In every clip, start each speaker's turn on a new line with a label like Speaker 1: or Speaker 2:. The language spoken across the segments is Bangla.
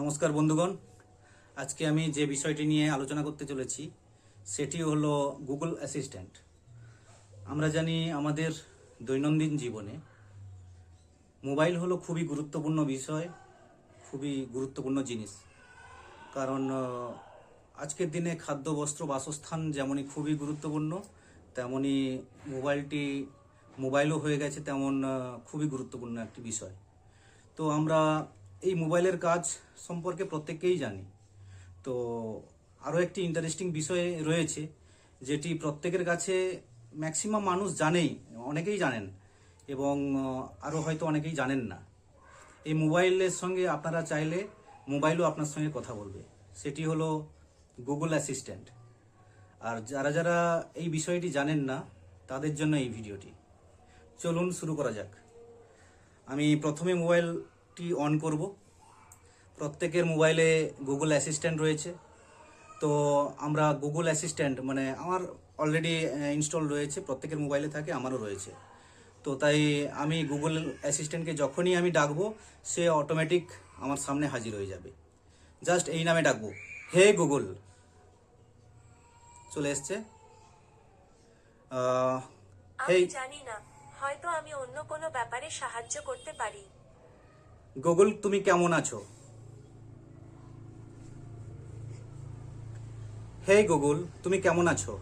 Speaker 1: নমস্কার বন্ধুগণ, আজকে আমি যে বিষয়টি নিয়ে আলোচনা করতে চলেছি সেটি হলো গুগল অ্যাসিস্ট্যান্ট। আমরা জানি আমাদের দৈনন্দিন জীবনে মোবাইল হলো খুবই গুরুত্বপূর্ণ বিষয়, খুবই গুরুত্বপূর্ণ জিনিস। কারণ আজকের দিনে খাদ্য, বস্ত্র, বাসস্থান যেমনই খুবই গুরুত্বপূর্ণ, তেমনই মোবাইলও হয়ে গেছে তেমন খুবই গুরুত্বপূর্ণ একটি বিষয়। তো আমরা এই মোবাইলের কাজ সম্পর্কে প্রত্যেকেই জানি। তো আরও একটি ইন্টারেস্টিং বিষয় রয়েছে যেটি প্রত্যেকের কাছে ম্যাক্সিমাম মানুষ জানেই, অনেকেই জানেন এবং আরও হয়তো অনেকেই জানেন না। এই মোবাইলের সঙ্গে আপনারা চাইলে মোবাইলও আপনার সঙ্গে কথা বলবে, সেটি হলো গুগল অ্যাসিস্ট্যান্ট। আর যারা যারা এই বিষয়টি জানেন না তাদের জন্য এই ভিডিওটি। চলুন শুরু করা যাক। আমি প্রথমে মোবাইলটি অন করব। প্রত্যেকের মোবাইলে গুগল অ্যাসিস্ট্যান্ট রয়েছে। তো আমরা গুগল অ্যাসিস্ট্যান্ট মানে আমার অলরেডি ইনস্টল রয়েছে, প্রত্যেকের মোবাইলে থাকে, আমারও রয়েছে। তো তাই আমি গুগল অ্যাসিস্ট্যান্টকে যখনই আমি ডাকবো সে অটোমেটিক আমার সামনে হাজির হয়ে যাবে। জাস্ট এই নামে ডাকবো, হে গুগল, চলে এসছে।
Speaker 2: আমি জানি না, হয়তো আমি অন্য কোনো ব্যাপারে সাহায্য করতে পারি।
Speaker 1: গুগল, তুমি কেমন আছো? হে গুগল, তুমি কেমন আছো?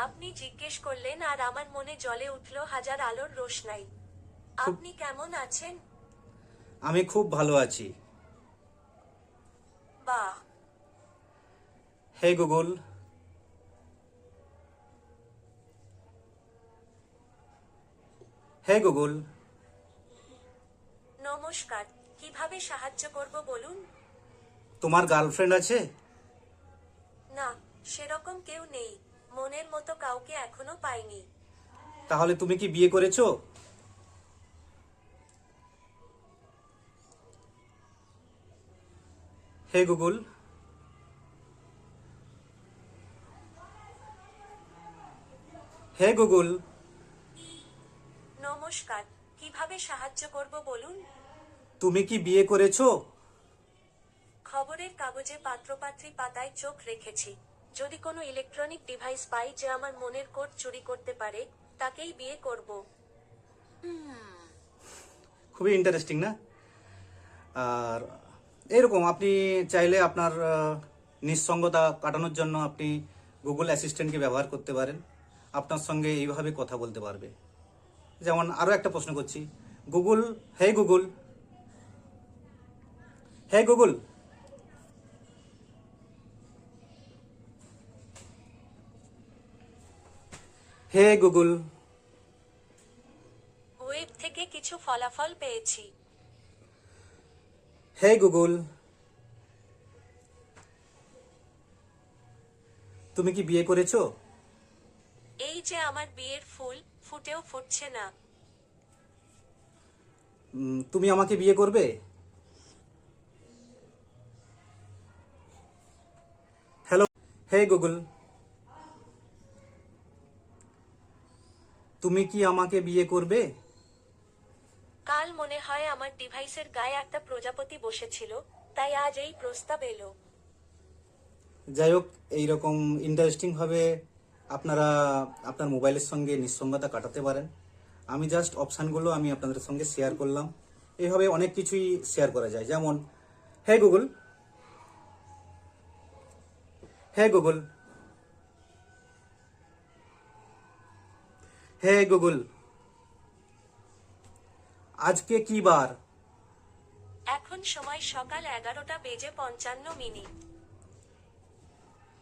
Speaker 2: আপনি জিজ্ঞেস করলেন আর আমার মনে জ্বলে উঠল হাজার আলোর রোশনাই। আপনি কেমন আছেন?
Speaker 1: আমি খুব ভালো আছি।
Speaker 2: বাহ।
Speaker 1: হে গুগল, হে গুগল,
Speaker 2: নমস্কার, কিভাবে সাহায্য করব বলুন?
Speaker 1: তোমার গার্লফ্রেন্ড আছে?
Speaker 2: না, সেরকম কেউ নেই। মনের মতো কাউকে এখনো পাইনি।
Speaker 1: তাহলে তুমি কি বিয়ে করেছো? হে গুগল, হে গুগল,
Speaker 2: নমস্কার, কিভাবে সাহায্য করব বলুন?
Speaker 1: তুমি কি বিয়ে করেছো?
Speaker 2: খবরের কাগজে পাত্রপাত্রী পাতায় চোখ রেখেছি। যদি কোনো ইলেকট্রনিক ডিভাইস পাই যে আমার মনের কোড চুরি করতে পারে, তাকেই বিয়ে করব।
Speaker 1: খুবই ইন্টারেস্টিং না? আর এরকম আপনি চাইলে আপনার নিঃসঙ্গতা কাটানোর জন্য আপনি গুগল অ্যাসিস্ট্যান্টকে ব্যবহার করতে পারেন। আপনার সঙ্গে এইভাবে কথা বলতে পারবে। যেমন আরও একটা প্রশ্ন করছি, Google, hey Google, hey Google, hey Google,
Speaker 2: web থেকে কিছু ফলাফল পেয়েছি।
Speaker 1: হে গুগল, তুমি কি বিয়ে করেছো?
Speaker 2: এই যে আমার বিয়ের ফুল, ফুটেও ফুটছে না।
Speaker 1: তুমি আমাকে বিয়ে করবে? হ্যালো, হে গুগল, তুমি কি আমাকে বিয়ে করবে?
Speaker 2: কাল মনে হয় আমার ডিভাইসের গায়ে একটা প্রজাপতি বসেছিল, তাই আজ এই প্রস্তাব এলো।
Speaker 1: যাই হোক, এইরকম ইন্টারেস্টিংভাবে আপনারা আপনার মোবাইলের সঙ্গে নিঃসঙ্গতা কাটাতে পারেন। আমি জাস্ট অপশানগুলো আমি আপনাদের সঙ্গে শেয়ার করলাম। এইভাবে অনেক কিছুই শেয়ার করা যায়। যেমন hey Google, hey Google, hey Google, আজকে কি বার?
Speaker 2: এখন সময় সকাল 11:55।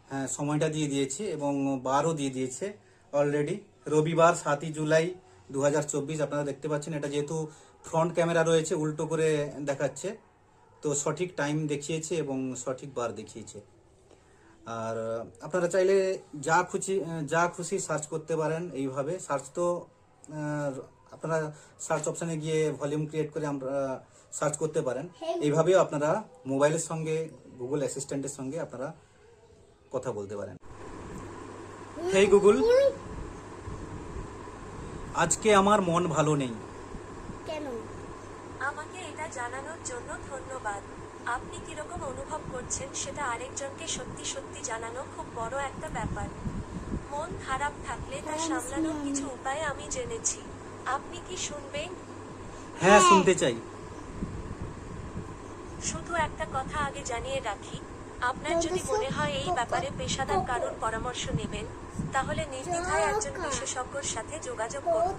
Speaker 1: হ্যাঁ, সময়টা দিয়ে দিয়েছি এবং বারও দিয়ে দিয়েছে অলরেডি। রবিবার 7ই জুলাই 2024 আপনারা দেখতে পাচ্ছেন। এটা যেহেতু ফ্রন্ট ক্যামেরা রয়েছে উল্টো করে দেখাচ্ছে, তো সঠিক টাইম দেখিয়েছে এবং সঠিক বার দেখিয়েছে। আর আপনারা চাইলে যা খুশি সার্চ করতে পারেন। এইভাবে সার্চ তো আপনারা সার্চ অপশানে গিয়ে ভলিউম ক্রিয়েট করে আমরা সার্চ করতে পারেন। এইভাবেও আপনারা মোবাইলের সঙ্গে গুগল অ্যাসিস্ট্যান্টের সঙ্গে আপনারা কথা বলতে পারেন। হেই গুগল, আজকে আমার মন ভালো নেই।
Speaker 2: কেন? আমাকে এটা জানানোর জন্য ধন্যবাদ। আপনি কিরকম অনুভব করছেন সেটা আরেকজনকে সত্যি সত্যি জানানো খুব বড় একটা ব্যাপার। মন খারাপ থাকলে তা সামলানোর কিছু উপায় আমি জেনেছি। আপনি কি শুনবেন?
Speaker 1: হ্যাঁ, শুনতে চাই।
Speaker 2: শুধু একটা কথা আগে জানিয়ে রাখি, আপনার যদি মনে হয় এই ব্যাপারে পেশাদার কারোর পরামর্শ নেবেন, তাহলে নির্দ্বিধায় একজন বিশেষজ্ঞর সাথে যোগাযোগ করুন।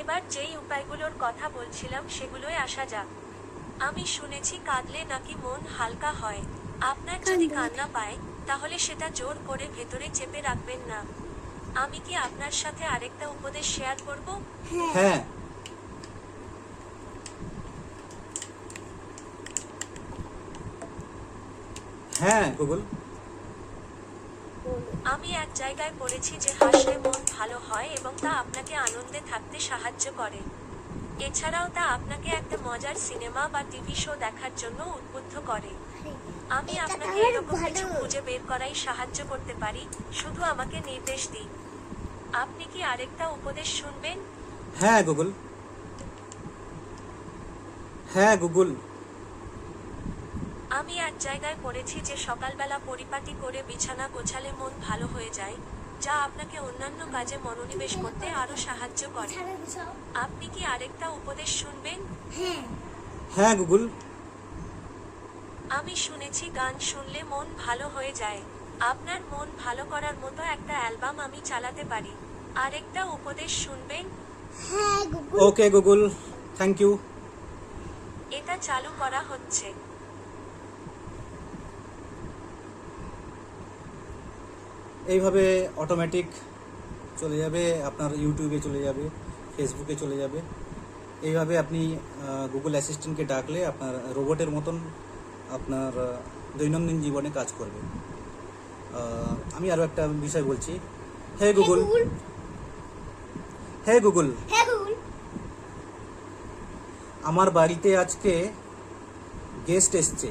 Speaker 2: এবার যেই উপায়গুলোর কথা বলছিলাম সেগুলোই আসা যাক। আমি শুনেছি কাঁদলে নাকি মন হালকা হয়। আপনার যদি কান্না পায়, তাহলে সেটা জোর করে ভেতরে চেপে রাখবেন না। আমি কি আপনার সাথে আরেকটা উপদেশ শেয়ার করব?
Speaker 1: হ্যাঁ। হ্যাঁ গুগল।
Speaker 2: আমি এক জায়গায় পড়েছি যে হাসলে মন ভালো হয় এবং তা আপনাকে আনন্দে থাকতে সাহায্য করে। এছাড়াও তা আপনাকে একটা মজার সিনেমা বা টিভি শো দেখার জন্য উদ্বুদ্ধ করে। আমি আপনাকে এরকম কিছু খুঁজে বের করাই সাহায্য করতে পারি, শুধু আমাকে নির্দেশ দিন। আপনি কি আরেকটা উপদেশ শুনবেন?
Speaker 1: হ্যাঁ গুগল। হ্যাঁ গুগল।
Speaker 2: আমি এক জায়গায় পড়েছি যে সকালবেলা পরিপাটি করে বিছানা গোছালে মন ভালো হয়ে যায়, যা আপনাকে অন্যান্য কাজে মনোনিবেশ করতে আরো সাহায্য করে। আপনি কি আরেকটা উপদেশ শুনবেন?
Speaker 1: হ্যাঁ গুগল।
Speaker 2: আমি শুনেছি গান শুনলে মন ভালো হয়ে যায়। আপনার মন ভালো করার মতো একটা অ্যালবাম আমি চালাতে পারি। আরেকটা উপদেশ শুনবেন?
Speaker 1: Okay Google, thank you.
Speaker 2: এটা চালু করা হচ্ছে।
Speaker 1: এইভাবে অটোমেটিক চলে যাবে, আপনার ইউটিউবে চলে যাবে, ফেসবুকে চলে যাবে। এইভাবে আপনি গুগল অ্যাসিস্ট্যান্টকে ডাকলে আপনার রোবটের মতন আপনার দৈনন্দিন জীবনে কাজ করবে। আমি আরও একটা বিষয় বলছি। Hey Google. Hey Google. আমার বাড়িতে আজকে গেস্ট এসছে,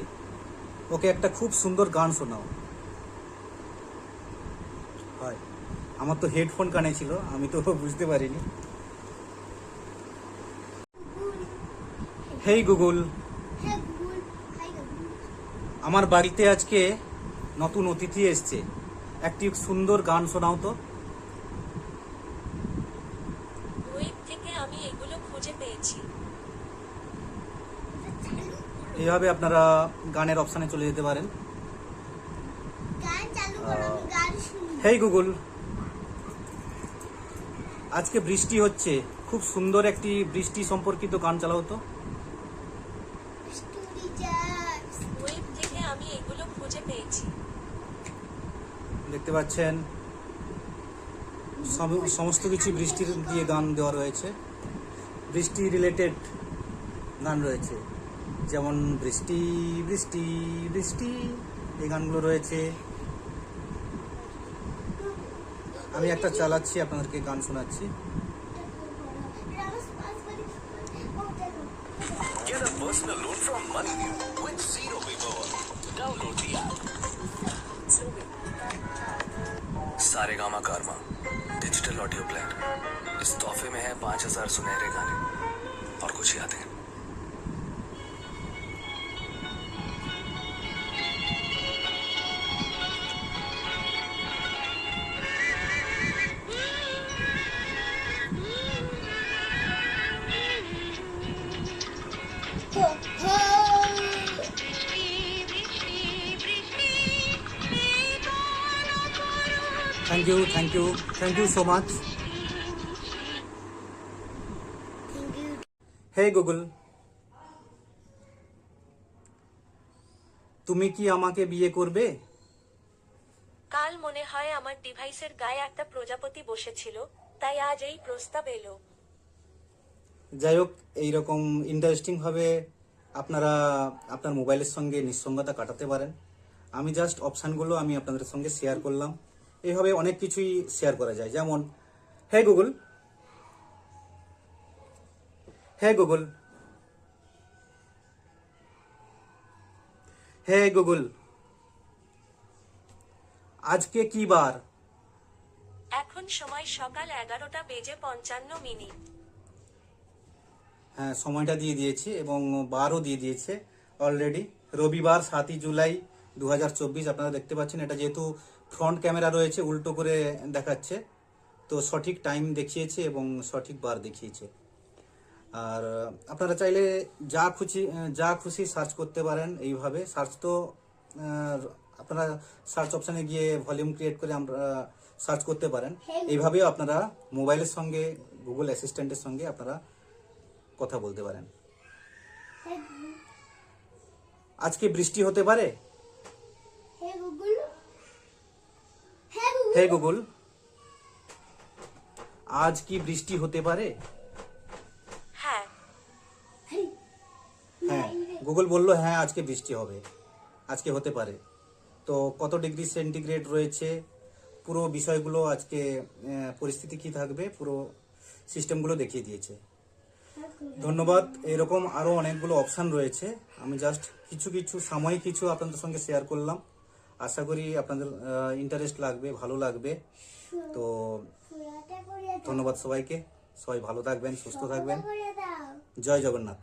Speaker 1: ওকে একটা খুব সুন্দর গান শোনাও। হয়, আমার তো হেডফোন কানে ছিল, আমি তো বুঝতে পারিনি। হেই গুগল, আমার বাড়িতে আজকে নতুন অতিথি এসছে, একটি সুন্দর গান শোনাও তো।
Speaker 2: ওয়েব থেকে আমি এগুলো খুঁজে পেয়েছি।
Speaker 1: এইভাবে আপনারা গানের অপশানে চলে যেতে পারেন। হেই গুগল, আজকে বৃষ্টি হচ্ছে, খুব সুন্দর একটি বৃষ্টি সম্পর্কিত গান চালাও তো।
Speaker 2: ওয়েব থেকে আমি এগুলো খুঁজে পেয়েছি।
Speaker 1: দেখতে পাচ্ছেন সমস্ত কিছু বৃষ্টির দিয়ে গান দেওয়া রয়েছে, বৃষ্টি রিলেটেড গান রয়েছে, যেমন বৃষ্টি বৃষ্টি বৃষ্টি, এই গানগুলো রয়েছে। আমি একটা চালাচ্ছি, আপনাদেরকে গান শোনাচ্ছি।
Speaker 3: Get a personal loan from MoneyView with zero paperwork. Download the app. Saregama कारवा डिजिटल ऑडियो प्लान। इस तोहफे में है 5000 सुनहरे गाने और कुछ यादें।
Speaker 1: Thank you, thank you, thank you so much. Hey Google, তুমি কি আমাকে বিয়ে করবে?
Speaker 2: কাল মনে হয় আমার ডিভাইসের গায়ে একটা প্রজাপতি বসেছিল, তাই আজ এই প্রস্তাব এলো।
Speaker 1: যাই হোক, এইরকম ইন্টারেস্টিংভাবে আপনারা আপনার মোবাইলের সঙ্গে নিঃসঙ্গতা কাটাতে পারেন। আমি জাস্ট অপশানগুলো আমি আপনাদের সঙ্গে শেয়ার করলাম। এইভাবে অনেক কিছুই শেয়ার করা যায়, যেমন hey Google, hey Google, hey Google, আজকে কি বার?
Speaker 2: এখন সময় সকাল 11:55।
Speaker 1: হ্যাঁ, সময়টা দিয়ে দিয়েছি এবং বারও দিয়ে দিয়েছে অলরেডি। রবিবার 7ই জুলাই 2024 আপনারা দেখতে পাচ্ছেন। এটা যেহেতু ফ্রন্ট ক্যামেরা রয়েছে উল্টো করে দেখাচ্ছে, তো সঠিক টাইম দেখিয়েছে এবং সঠিক বার দেখিয়েছে। আর আপনারা চাইলে যা খুশি সার্চ করতে পারেন। এইভাবে সার্চ তো আপনারা সার্চ অপশানে গিয়ে ভলিউম ক্রিয়েট করে আমরা সার্চ করতে পারেন। এইভাবেও আপনারা মোবাইলের সঙ্গে গুগল অ্যাসিস্ট্যান্টের সঙ্গে আপনারা কথা বলতে পারেন। আজকে বৃষ্টি হতে পারে? হে গুগল, আজ কি বৃষ্টি হতে পারে?
Speaker 2: হ্যাঁ।
Speaker 1: হ্যাঁ, গুগল বললো হ্যাঁ আজকে বৃষ্টি হবে, আজকে হতে পারে। তো কত ডিগ্রি সেন্টিগ্রেড রয়েছে, পুরো বিষয়গুলো আজকে পরিস্থিতি কি থাকবে, পুরো সিস্টেমগুলো দেখিয়ে দিয়েছে। ধন্যবাদ। এরকম আরো অনেকগুলো অপশন রয়েছে, আমি জাস্ট কিছু সাময়িক কিছু আপনাদের সঙ্গে শেয়ার করলাম। আশা করি আপনাদের ইন্টারেস্ট লাগবে, ভালো লাগবে। তো ধন্যবাদ সবাইকে, সবাই ভালো থাকবেন, সুস্থ থাকবেন। জয় জগন্নাথ।